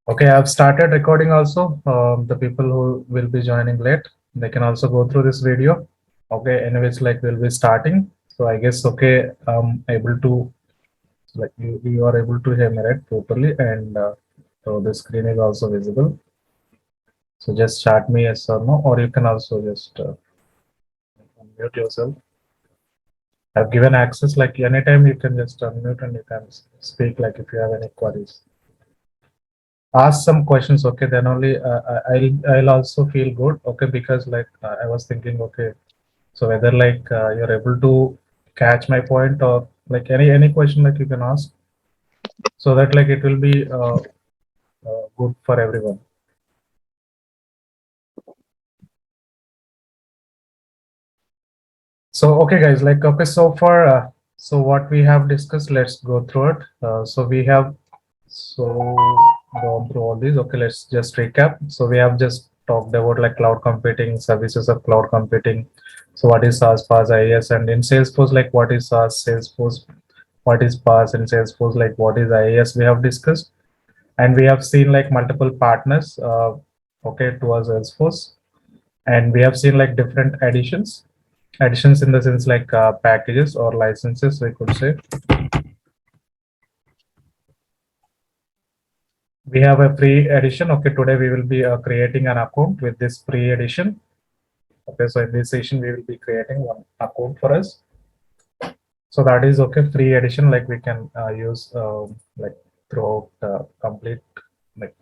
Okay, I've started recording also. The people who will be joining late, they can also go through this video. Okay, anyways, like we'll be starting. So I guess okay, able to like you are able to hear me right properly, and so the screen is also visible. So just chat me yes or no, or you can also just unmute yourself. I've given access like anytime you can just unmute and you can speak like if you have any queries. Ask some questions, okay, then only I'll also feel good, okay, because like I was thinking, okay, so whether like you're able to catch my point or like any question like you can ask, so that like it will be good for everyone. So okay guys, like okay, so for so what we have discussed, let's go through it. So we have so gone through all these. Okay, let's just recap. So we have just talked about like cloud computing, services of cloud computing. So what is SaaS, PaaS, IaaS, and in Salesforce, like what is SaaS, Salesforce, what is PaaS, and Salesforce, like what is IaaS, we have discussed. And we have seen like multiple partners, okay, towards Salesforce. And we have seen like different additions in the sense like packages or licenses, we could say. We have a free edition. Okay, today we will be creating an account with this free edition. Okay, so in this session we will be creating one account for us. So that is okay, free edition, like we can use like throughout complete, like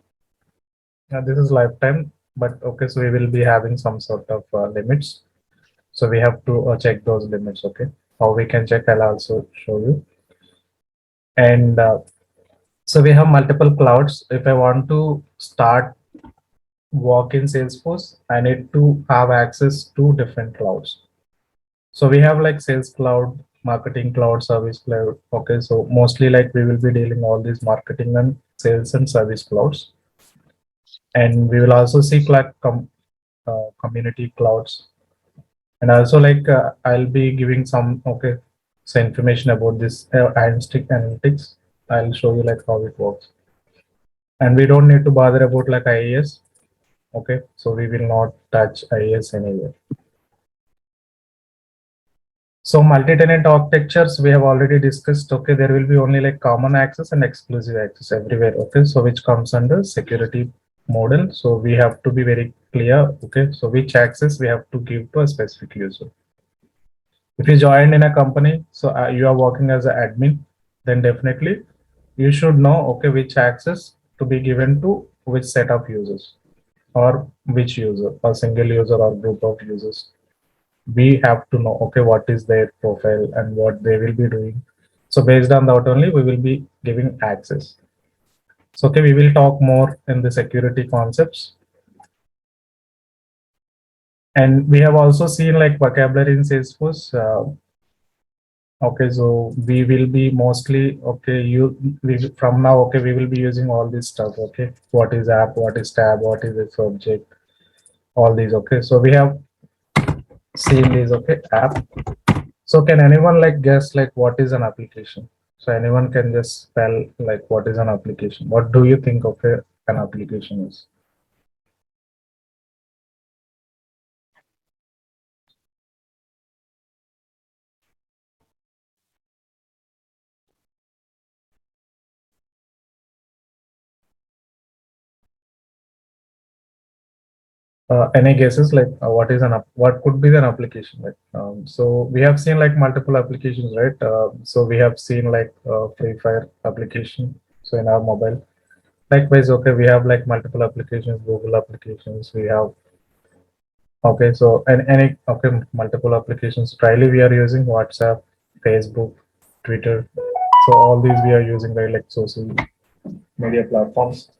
this is lifetime, but okay, so we will be having some sort of limits. So we have to check those limits. Okay, how we can check, I'll also show you. And so we have multiple clouds. If I want to start work in Salesforce, I need to have access to different clouds. So we have like Sales Cloud, Marketing Cloud, Service Cloud. Okay, so mostly like we will be dealing all these marketing and sales and service clouds. And we will also see like community clouds. And also like I'll be giving some, okay, so information about this analytics. I'll show you like how it works. And we don't need to bother about like IAS. Okay, so we will not touch IAS anywhere. So multi-tenant architectures we have already discussed. Okay, there will be only like common access and exclusive access everywhere. Okay, so which comes under security model. So we have to be very clear. Okay, so which access we have to give to a specific user. If you join in a company, so you are working as an admin, then definitely you should know, okay, which access to be given to which set of users or which user, a single user or group of users. We have to know, okay, what is their profile and what they will be doing. So based on that only we will be giving access. So okay, we will talk more in the security concepts. And we have also seen like vocabulary in Salesforce. Okay, so we will be mostly, okay, from now, okay, we will be using all this stuff. Okay, what is app, what is tab, what is its object, all these. Okay, so we have seen these. Okay, app. So can anyone like guess like what is an application? So anyone can just spell like what is an application. What do you think of an application is? Any guesses like what is what could be an application like? So we have seen like multiple applications, right? So we have seen like Free Fire application. So in our mobile, likewise, okay, we have like multiple applications, Google applications. We have okay, so and any okay multiple applications. Trially, we are using WhatsApp, Facebook, Twitter. So all these we are using right like social media platforms.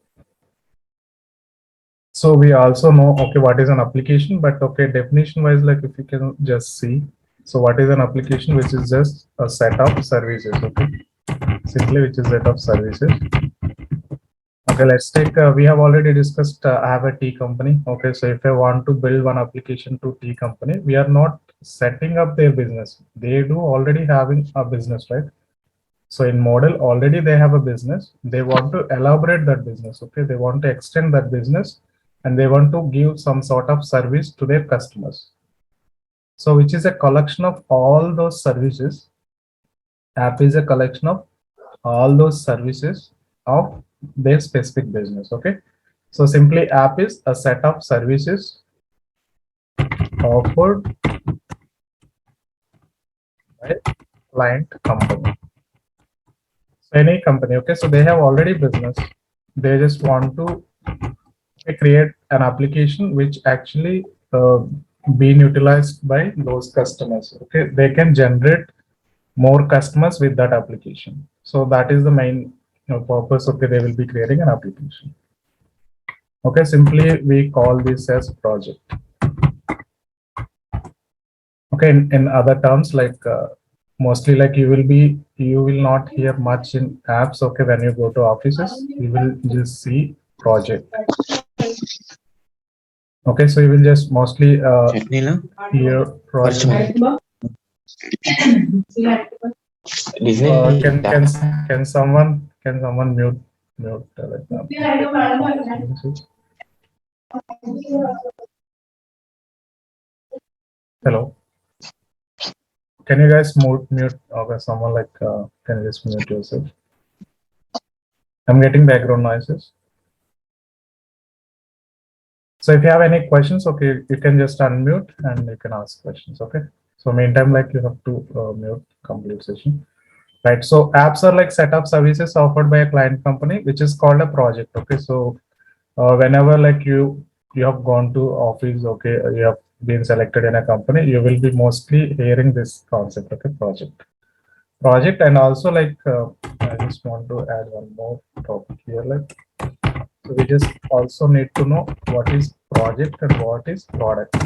So we also know, okay, what is an application, but okay, definition wise, like if you can just see, so what is an application, which is just a set of services, okay, simply which is set of services. Okay, let's take, we have already discussed, I have a tea company. Okay, so if I want to build one application to tea company, we are not setting up their business. They do already having a business, right? So in model, already they have a business. They want to elaborate that business. Okay, they want to extend that business, and they want to give some sort of service to their customers. So which is a collection of all those services. App is a collection of all those services of their specific business. Okay, so simply app is a set of services offered by client company. So any company, okay, so they have already business. They just want to create an application which actually being utilized by those customers. Okay, they can generate more customers with that application. So that is the main purpose. Okay, they will be creating an application. Okay, simply we call this as project. Okay, in other terms, like mostly like you will not hear much in apps. Okay, when you go to offices, you will just see project. Okay, so you will just mostly hear project. Can someone mute Hello. Can you guys mute? Okay, someone like can you just mute yourself? I'm getting background noises. So if you have any questions, okay, you can just unmute and you can ask questions. Okay. So meantime, like you have to mute complete session. Right. So apps are like set of services offered by a client company, which is called a project. Okay. So whenever like you have gone to office, okay, you have been selected in a company, you will be mostly hearing this concept. Okay, project. And also like I just want to add one more topic here. Like, so we just also need to know what is project and what is product.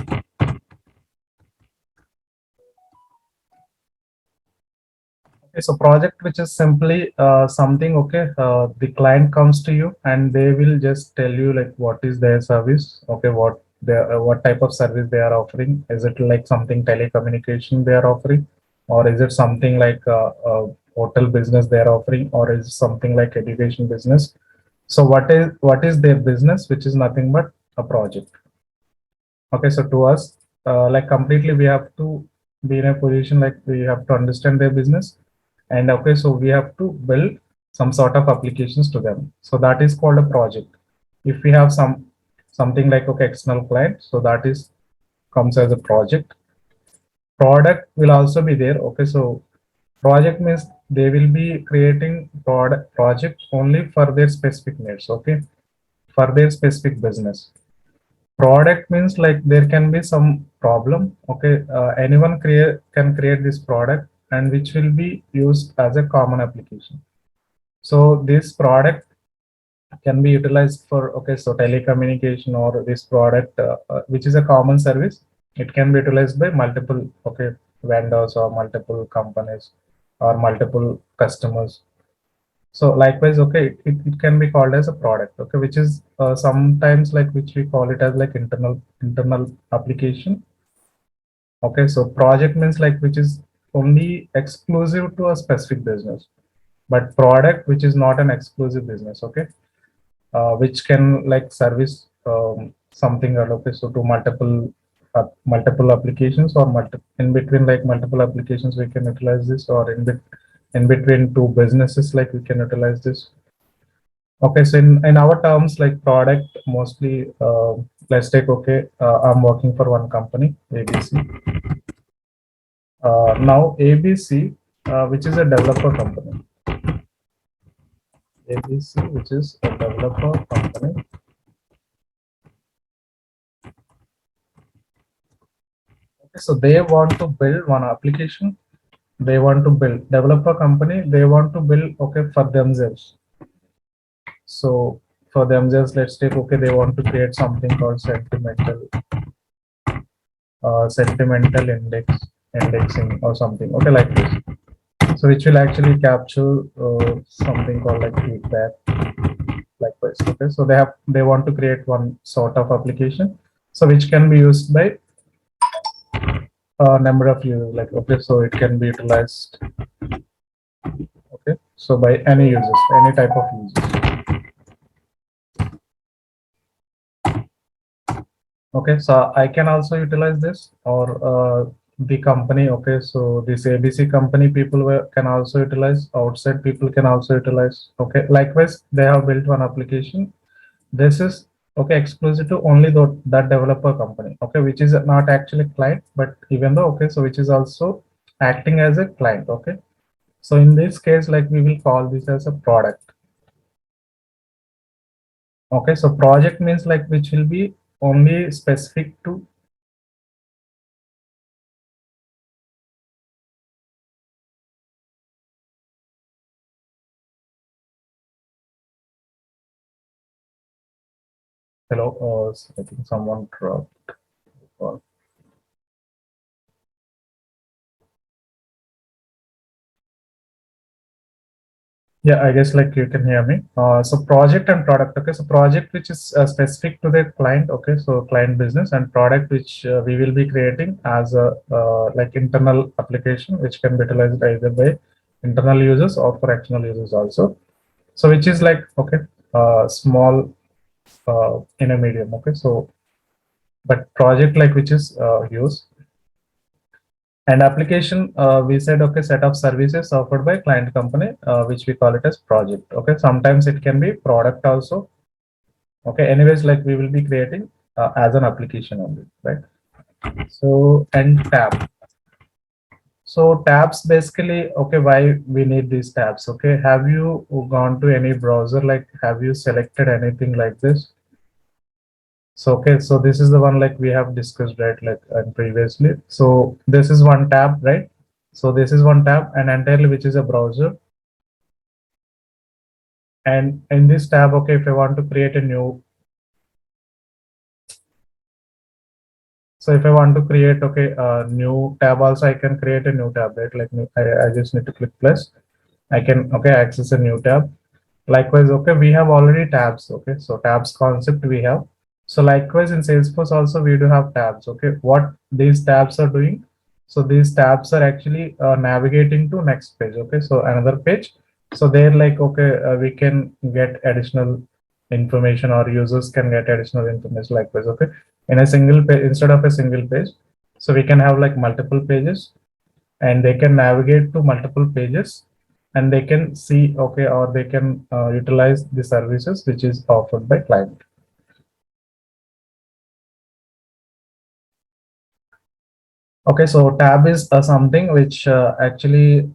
Okay, so project, which is simply something, okay, the client comes to you and they will just tell you like what is their service, okay, what type of service they are offering. Is it like something telecommunication they are offering, or is it something like a hotel business they are offering, or is it something like education business? So what is their business, which is nothing but a project. Okay, so to us, like completely we have to be in a position like we have to understand their business, and okay, so we have to build some sort of applications to them. So that is called a project. If we have something like okay external client, so that is comes as a project. Product will also be there. Okay, so project means they will be creating project only for their specific needs. Okay, for their specific business. Product means like there can be some problem. Okay, anyone can create this product and which will be used as a common application. So this product can be utilized for okay, so telecommunication, or this product which is a common service, it can be utilized by multiple okay vendors or multiple companies or multiple customers. So likewise, okay, it can be called as a product, okay, which is sometimes like which we call it as like internal application. Okay, so project means like which is only exclusive to a specific business, but product which is not an exclusive business, okay, which can like service something or okay, so to multiple applications or in between like multiple applications we can utilize this, or in between two businesses like we can utilize this. Okay, so in our terms, like product mostly, let's take, okay, I'm working for one company, ABC. Now ABC, which is a developer company. ABC, which is a developer company. Okay, so they want to build one application. They want to build developer company. They want to build, okay, for themselves. So for themselves, let's take, okay, they want to create something called sentimental indexing or something, okay, like this. So which will actually capture something called like feedback, likewise. Okay, so they want to create one sort of application, so which can be used by a number of users. Like okay, so it can be utilized Okay, so by any users, any type of users. Okay, so I can also utilize this, or the company. Okay, so this ABC company people can also utilize, outside people can also utilize. Okay, likewise, they have built one application. This is okay exclusive to only that developer company. Okay, which is not actually client, but even though okay, so which is also acting as a client. Okay, so in this case, like we will call this as a product. Okay, so project means like which will be only specific to. Hello, I think someone dropped. Uh, Yeah, I guess like you can hear me. So project and product. Okay, so project which is specific to the client. Okay, so client business, and product which we will be creating as a like internal application which can be utilized either by internal users or for external users also. So which is like okay, small in a medium. Okay, so but project like which is huge. And application, we said, okay, set of services offered by client company, which we call it as project. Okay, sometimes it can be product also. Okay, anyways, like we will be creating as an application only, right? So, and tab. So tabs basically, okay, why we need these tabs? Okay, have you gone to any browser? Like, have you selected anything like this? So, okay, so this is the one like we have discussed, right? Like previously. So this is one tab, right? So this is one tab and entirely which is a browser. And in this tab, okay, if I want to create a new, so if I want to create, okay, a new tab also, I can create a new tab, right? Like I just need to click plus. I can, okay, access a new tab. Likewise, okay, we have already tabs, okay? So tabs concept we have. So likewise in Salesforce also we do have tabs, okay? What these tabs are doing? So these tabs are actually navigating to next page, okay? So another page. So they're like, okay, we can get additional information or users can get additional information likewise, okay? In a single page, instead of a single page. So we can have like multiple pages and they can navigate to multiple pages and they can see okay or they can utilize the services which is offered by client. Okay, so tab is something which actually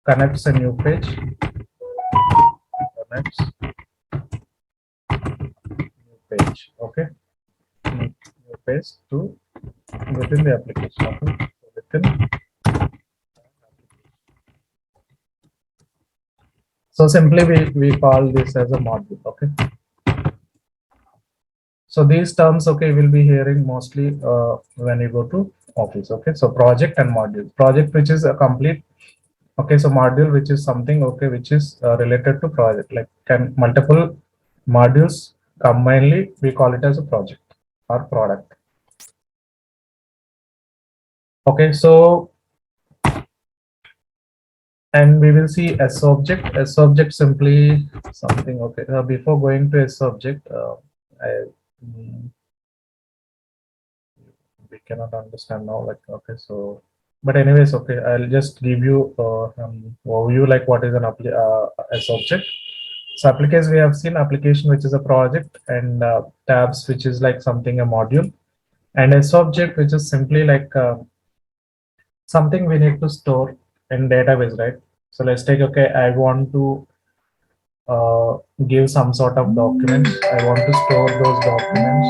connects a new page, connects new page, okay, new page to within the application, okay, so within. So simply we call this as a module, okay. So these terms, okay, we'll be hearing mostly when you go to office, okay. So project and module. Project which is a complete, okay. So module which is something, okay, which is related to project. Like can multiple modules combinedly, we call it as a project or product. Okay, so and we will see S object. S object simply something, okay. Before going to S object, I, mm, we cannot understand now, like okay, so but anyways, okay, I'll just give you overview like what is an S object. So application, we have seen application which is a project, and tabs which is like something a module, and S object which is simply like something we need to store in database, right? So let's take, okay, I want to give some sort of documents, I want to store those documents,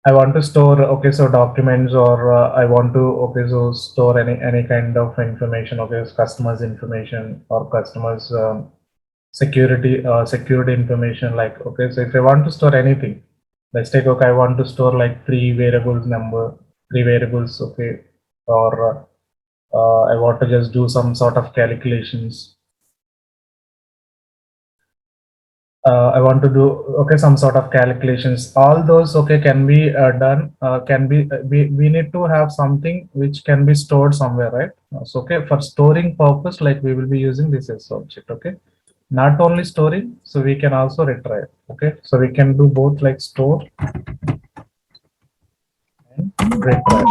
I want to store, okay, so documents, or I want to, okay, so store any kind of information, okay, customers information or customers security information. Like, okay, so if I want to store anything, let's take, okay, I want to store like three variables number, three variables, okay, or I want to just do some sort of calculations. I want to do okay some sort of calculations. All those okay can be done. Can be we need to have something which can be stored somewhere, right? So okay, for storing purpose, like we will be using this as object. Okay, not only storing, so we can also retrieve. Okay, so we can do both like store and retrieve.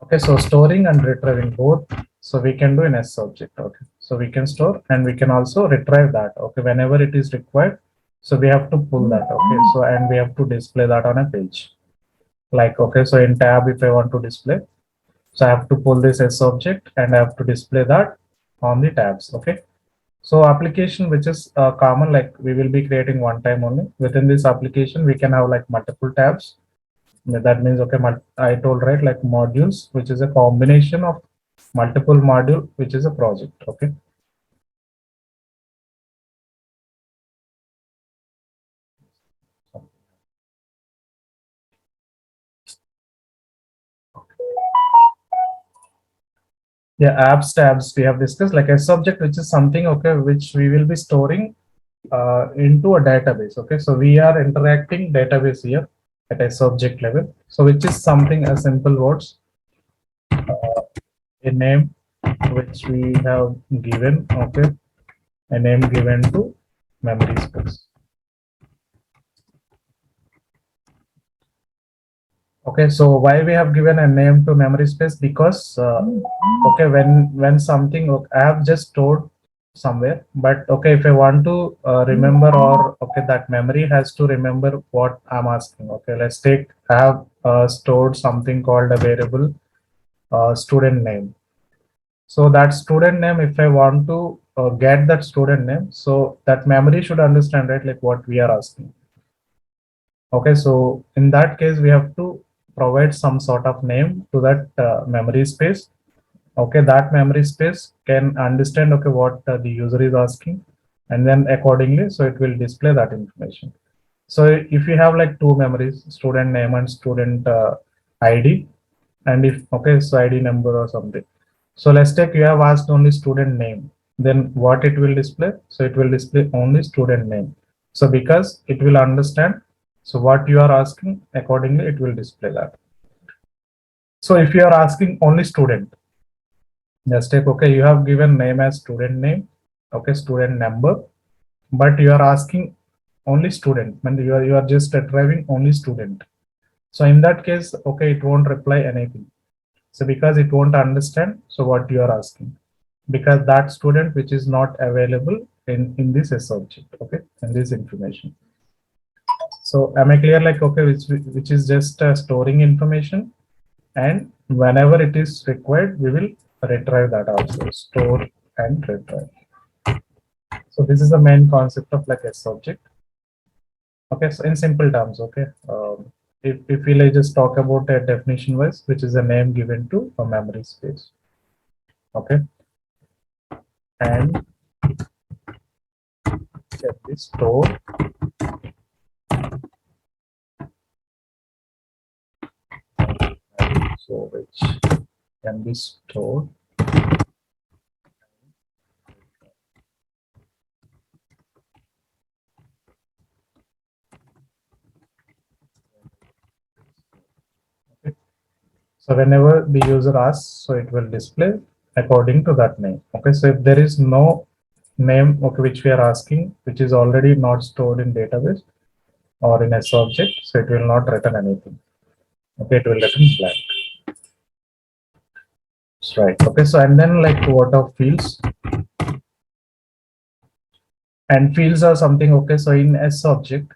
Okay, so storing and retrieving both. So we can do in S object. Okay, so we can store and we can also retrieve that. Okay, whenever it is required. So we have to pull that. Okay, so and we have to display that on a page. Like okay, so in tab, if I want to display, so I have to pull this S object and I have to display that on the tabs. Okay, so application which is common, like we will be creating one time only. Within this application, we can have like multiple tabs. That means okay, I told right like modules, which is a combination of multiple module, which is a project. Okay, yeah, apps tabs we have discussed, like a subject which is something okay which we will be storing into a database. Okay, so we are interacting database here at a subject level, so which is something as simple words, a name which we have given. Okay, a name given to memory space. Okay, so why we have given a name to memory space? Because okay, when something okay, I have just stored somewhere, but okay, if I want to remember, or okay, that memory has to remember what I'm asking. Okay, let's take, I have stored something called a variable student name. So that student name, if I want to get that student name, so that memory should understand, right, like what we are asking. Okay, so in that case, we have to provide some sort of name to that memory space. Okay, that memory space can understand okay what the user is asking, and then accordingly, so it will display that information. So if you have like two memories, student name and student ID, and if okay, so ID number or something. So let's take you have asked only student name. Then what it will display? So it will display only student name. So because it will understand, so what you are asking, accordingly it will display that. So if you are asking only student, just take okay, you have given name as student name, okay, student number, but you are asking only student, and you are just driving only student. So in that case, okay, it won't reply anything. So because it won't understand, so what you are asking, because that student which is not available in this S object, okay, in this information. So am I clear? Like okay, which is just storing information, and whenever it is required, we will retrieve that also. Store and retrieve. So this is the main concept of like S object. Okay, so in simple terms, okay. If we like just talk about a definition wise, which is a name given to a memory space. Okay, and can be stored so which can be stored okay. So whenever the user asks, so it will display according to that name. Okay, so if there is no name okay which we are asking, which is already not stored in database or in a subject, so it will not return anything. Okay, it will return blank. That's right. Okay, so and then like what are fields? And fields are something okay. So in S object,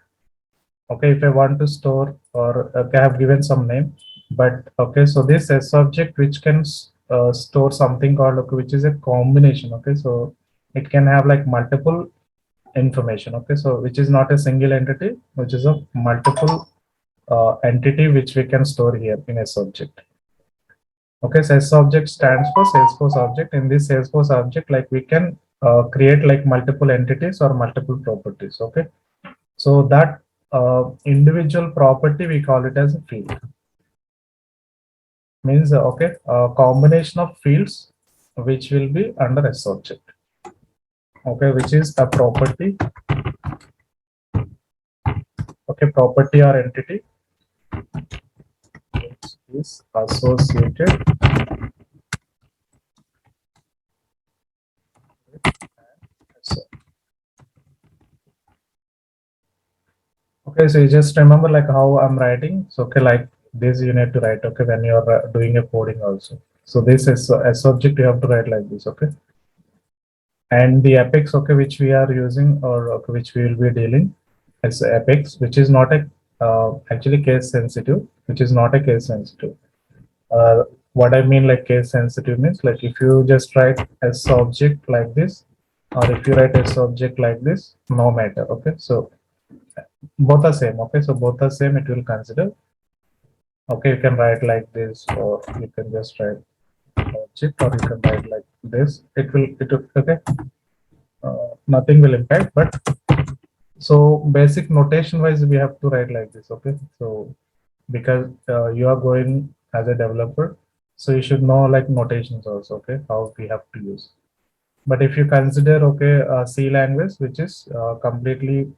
okay, if I want to store or okay, I have given some name, but okay, so this S object which can store something called okay, which is a combination. Okay, so it can have like multiple information. Okay, so which is not a single entity, which is a multiple entity which we can store here in S object. Okay, so S object stands for Salesforce object. In this Salesforce object, like we can create like multiple entities or multiple properties. Okay, so that individual property we call it as a field. Means okay, a combination of fields which will be under S object. okay, which is a property, okay, property or entity which is associated with so, okay, so you just remember like how I'm writing. So okay, like this you need to write, okay, when you're doing a coding also. So this is a subject you have to write like this, okay. And the apex, okay, which we are using or okay, which we will be dealing as apex, which is not a actually case sensitive, which is not a case sensitive. What I mean like case sensitive means like if you just write as object like this, or if you write as object like this, no matter. Okay, so both are same. Okay, so both are same. It will consider. Okay, you can write like this, or you can just write object, or you can write like this. It will okay. Nothing will impact, but so basic notation wise, we have to write like this. Okay, so because you are going as a developer, so you should know like notations also. Okay, how we have to use. But if you consider okay, C language, which is completely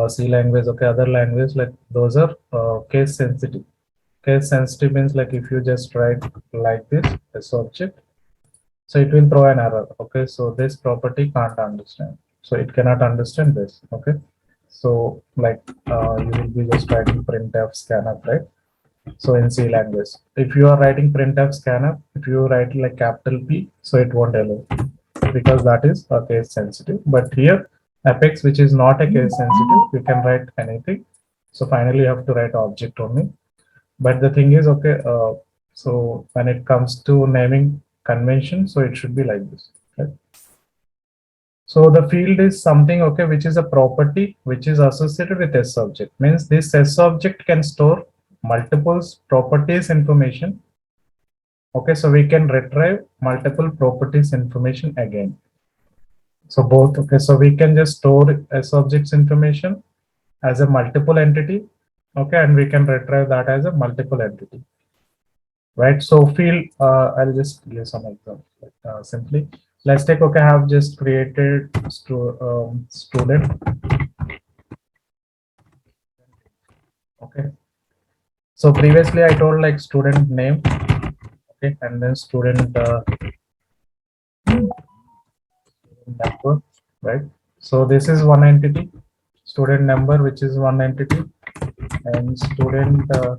C language, okay, other language like those are case sensitive. Case sensitive means like if you just write like this object, so it will throw an error. Okay, so this property can't understand. So it cannot understand this. Okay, so like you will be just writing printf scanf, right? So in C language, if you are writing printf scanf, if you write like capital P, so it won't allow because that is a case sensitive. But here apex, which is not a case sensitive, you can write anything. So finally, you have to write object only. But the thing is, okay, so when it comes to naming convention, so it should be like this. Right? So the field is something, okay, which is a property which is associated with S object. Means this S object can store multiple properties information. Okay, so we can retrieve multiple properties information again. So both, okay, so we can just store S objects information as a multiple entity, okay, and we can retrieve that as a multiple entity, right? So field, I'll just give some examples. Simply, let's take, okay, I have just created student, okay. So previously I told like student name, okay, and then student number, right? So this is one entity, student number, which is one entity, and student class,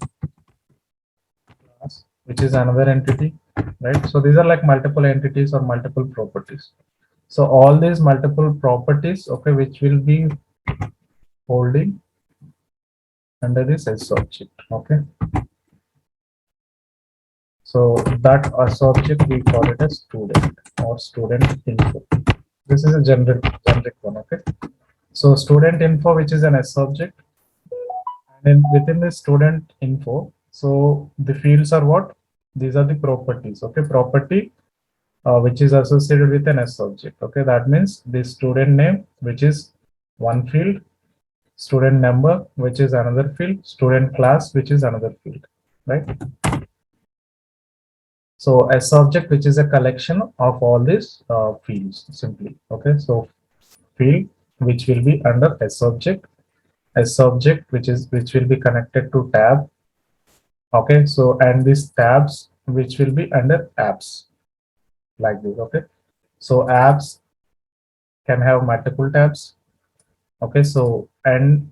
which is another entity, right? So these are like multiple entities or multiple properties. So all these multiple properties, okay, which will be holding under this S object, okay. So that S object we call it as student or student info. This is a generic one, okay. So student info, which is an S object, and then within the student info, so the fields are what? These are the properties, okay. Property which is associated with an S object. Okay, that means the student name, which is one field, student number, which is another field, student class, which is another field, right? So S object, which is a collection of all these fields, simply. Okay, so field which will be under S object, which will be connected to tab. Okay, so and these tabs which will be under apps like this. Okay, so apps can have multiple tabs. Okay, so and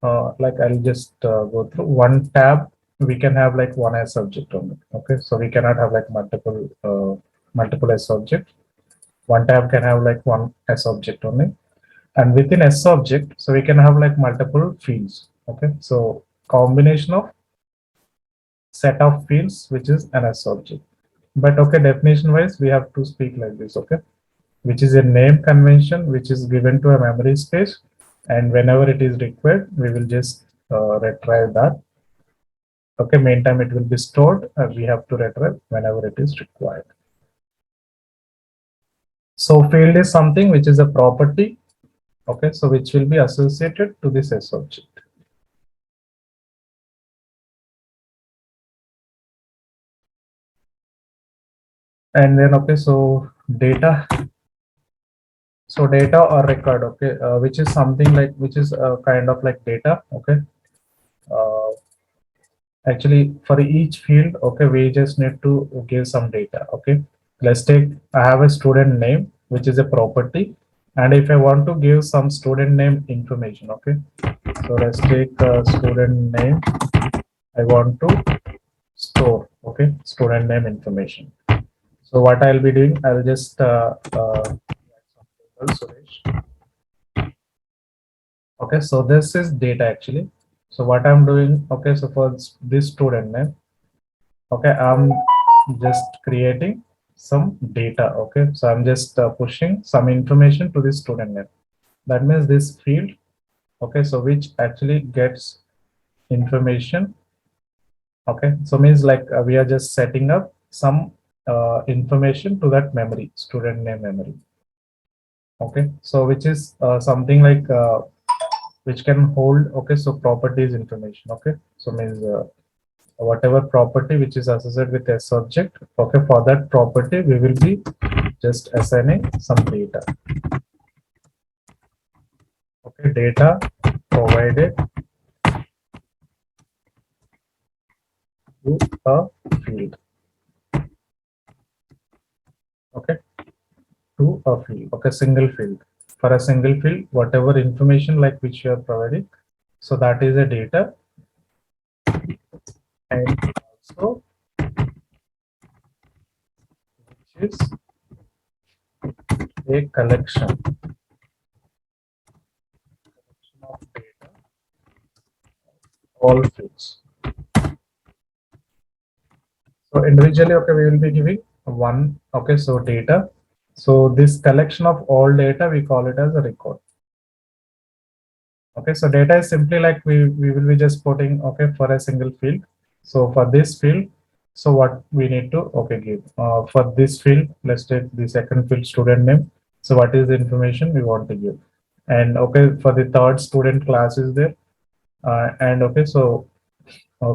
like I'll just go through one tab. We can have like one as subject only. Okay, so we cannot have like multiple as subject. One tab can have like one as object only, and within S object, so we can have like multiple fields. Okay, so combination of set of fields which is an S object. But okay, definition wise, we have to speak like this. Okay, which is a name convention which is given to a memory space, and whenever it is required we will just retrieve that. Okay, meantime it will be stored and we have to retrieve whenever it is required. So field is something which is a property, okay, so which will be associated to this S object. And then okay, so data, So data or record, okay, which is something like, which is kind of like data, okay. Uh, Actually, for each field, okay, we just need to give some data, okay. Let's take, I have a student name, which is a property. And if I want to give some student name information, okay. So let's take student name. I want to store, okay, student name information. So what I'll be doing, I'll just Suresh. Okay, so this is data actually. So what I'm doing, okay, so for this student name, okay, I'm just creating some data, okay. So I'm just pushing some information to this student name. That means this field, okay, so which actually gets information, okay. So means like we are just setting up some information to that memory, student name memory, okay. So which is something like which can hold, okay, so properties information, okay. So means whatever property which is associated with a subject, okay, for that property we will be just assigning some data, okay. Data provided to a field, okay, to a field, okay, single field. For a single field, whatever information like which you are providing, so that is a data. And also which is a collection of data, all fields. So individually, okay, we will be giving one, okay, so data. So this collection of all data, we call it as a record. Okay, so data is simply like we will be just putting, okay, for a single field. So for this field, so what we need to, okay, give for this field, let's take the second field, student name. So what is the information we want to give? And okay, for the third, student class is there. And okay, so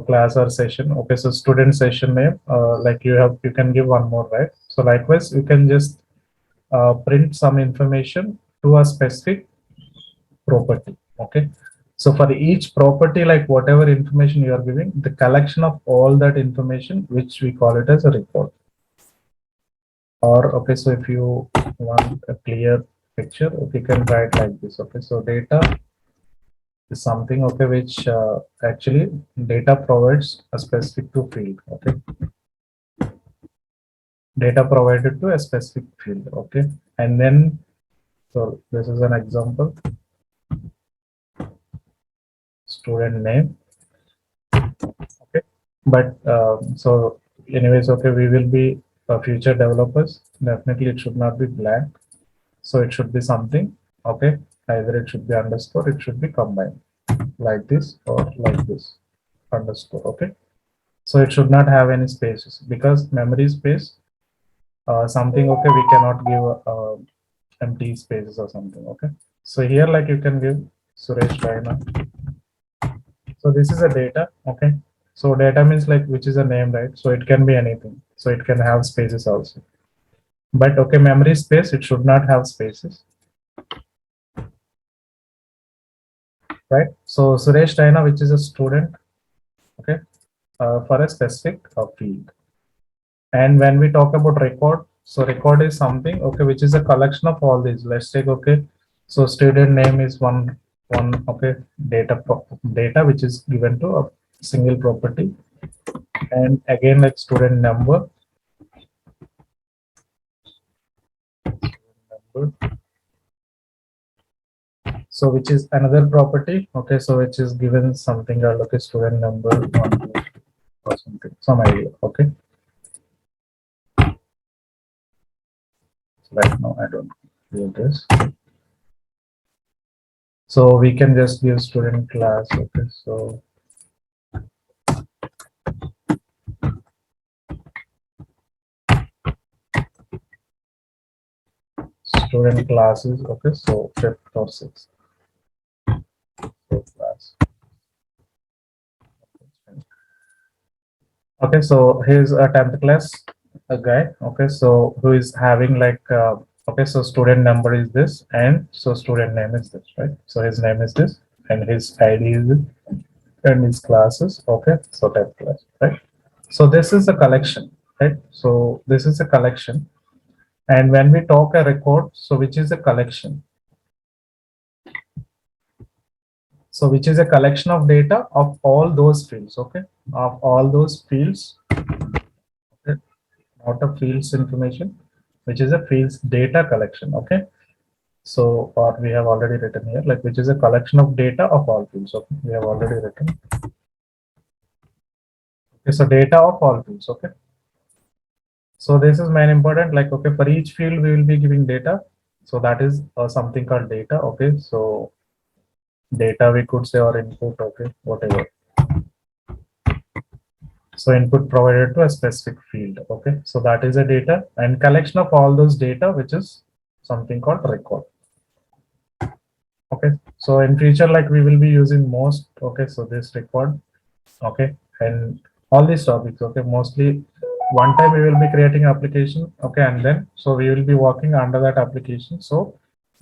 class or session, okay, so student session name, like you can give one more, right? So likewise you can just print some information to a specific property, okay. So for each property, like whatever information you are giving, the collection of all that information, which we call it as a report. Or okay, so if you want a clear picture, okay, you can write like this, okay. So data is something, okay, which actually data provides a specific to field, okay. Data provided to a specific field, okay. And then, so this is an example, student name, okay. But so anyways, okay, we will be future developers, definitely it should not be blank, so it should be something, okay. Either it should be underscore, it should be combined like this or like this, underscore, okay. So it should not have any spaces, because memory space, something, okay, we cannot give empty spaces or something, okay. So here, like you can give Suresh Raina. So this is a data, okay. So data means like which is a name, right? So it can be anything, so it can have spaces also. But okay, memory space, it should not have spaces, right? So Suresh Raina, which is a student, okay, for a specific field. And when we talk about record, so record is something, okay, which is a collection of all these. Let's take, okay, so student name is one, okay, data which is given to a single property. And again, like student number, so which is another property, okay, so which is given something called, okay, student number one or something, some idea, okay. So right now I don't do this. So we can just give student class, okay. So student classes, okay, so fifth or sixth, so class. Okay, so here's a 10th class, a guy, okay, so who is having like Okay, so student number is this, and so student name is this, right? So his name is this, and his ID is this, and his classes. Okay, so 10th class, right? So this is a collection, right? So this is a collection, and when we talk a record, so which is a collection? So which is a collection of data of all those fields, okay? Of all those fields, okay? Not a fields information, which is a fields data collection, okay? So, or we have already written here, like which is a collection of data of all fields. Okay, we have already written. Okay, so data of all fields. Okay. So this is main important. Like okay, for each field we will be giving data. So that is something called data. Okay. So data we could say or input. Okay, whatever. So input provided to a specific field. Okay. So that is a data and collection of all those data, which is something called record. Okay. So in future, like we will be using most. Okay. So this record. Okay, and all these topics, okay, mostly one time we will be creating application, okay, and then so we will be working under that application, so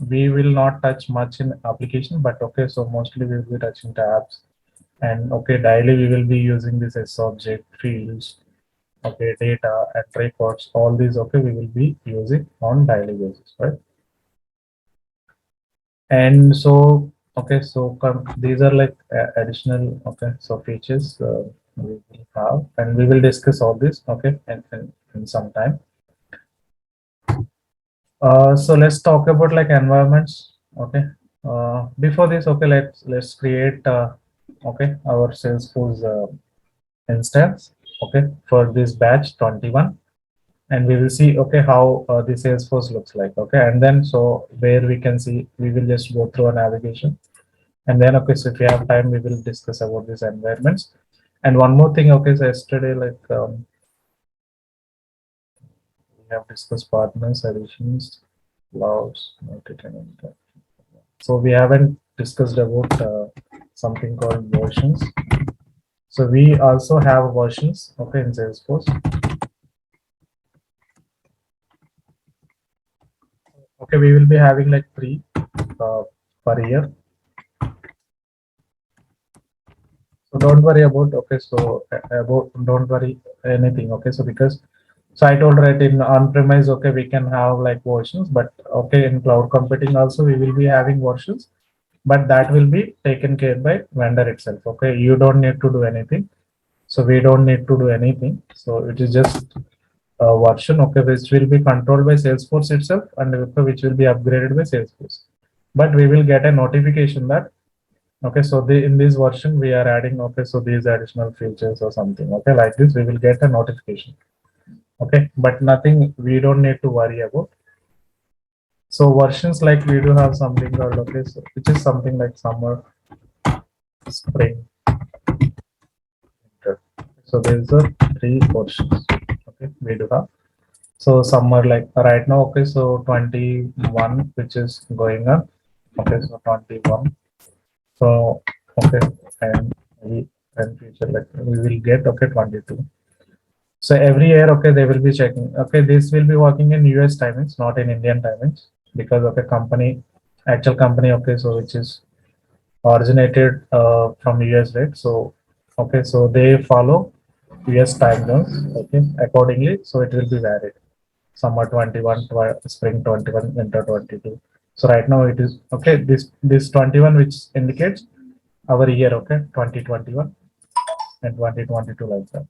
we will not touch much in application, but okay, so mostly we will be touching tabs, and okay, daily we will be using this as object fields, okay, data and records, all these, okay, we will be using on daily basis, right? And so okay, so these are like additional, okay, so features we will have, and we will discuss all this, okay, and in some time. So let's talk about like environments, okay. Before this, okay, let's create okay, our Salesforce instance, okay, for this batch 21, and we will see, okay, how the Salesforce looks like, okay, and then so where we can see, we will just go through a navigation. And then, okay, so if we have time, we will discuss about these environments. And one more thing, okay, so yesterday, like we have discussed partners, additions, laws, multi-tenant. So we haven't discussed about something called versions. So we also have versions, okay, in Salesforce. Okay, we will be having like 3 per year. So don't worry about, okay, so about don't worry anything, okay, so because so I told right in on-premise, okay, we can have like versions, but okay, in cloud computing also we will be having versions, but that will be taken care by vendor itself, okay, you don't need to do anything, so we don't need to do anything, so it is just a version, okay, which will be controlled by Salesforce itself and okay, which will be upgraded by Salesforce, but we will get a notification that okay, so in this version we are adding, okay, so these additional features or something, okay, like this we will get a notification, okay, but nothing we don't need to worry about. So versions, like we do have something called, okay, so which is something like summer, spring, winter. So there's a 3 versions, okay, we do have. So summer, like right now, okay, so 21 which is going on, okay, so 21, so okay, and we and future, like we will get, okay, 22. So every year, okay, they will be checking. Okay, this will be working in US timings, not in Indian timings, because of a company, actual company, okay, so which is originated from US, right? So okay, so they follow US time zones, okay, accordingly. So it will be varied. Summer 21, spring 21, winter 22. So right now it is okay. This 21, which indicates our year, okay, 2021 and 2022, like that.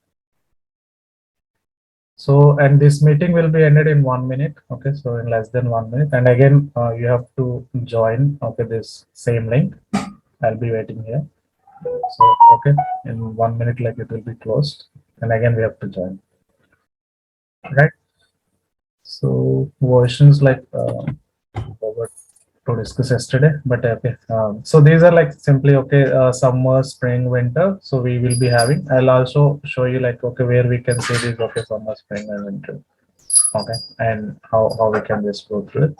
So, and this meeting will be ended in 1 minute. Okay, so in less than 1 minute. And again, you have to join, okay, this same link. I'll be waiting here. So, okay, in 1 minute, like it will be closed. And again, we have to join. Right. So, versions like forgot to discuss yesterday, but okay. So these are like simply, okay, summer, spring, winter. So we will be having, I'll also show you like, okay, where we can see these, okay, summer, spring and winter. Okay, and how we can just go through it.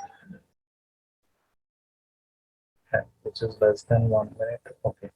Okay, which is less than 1 minute. Okay,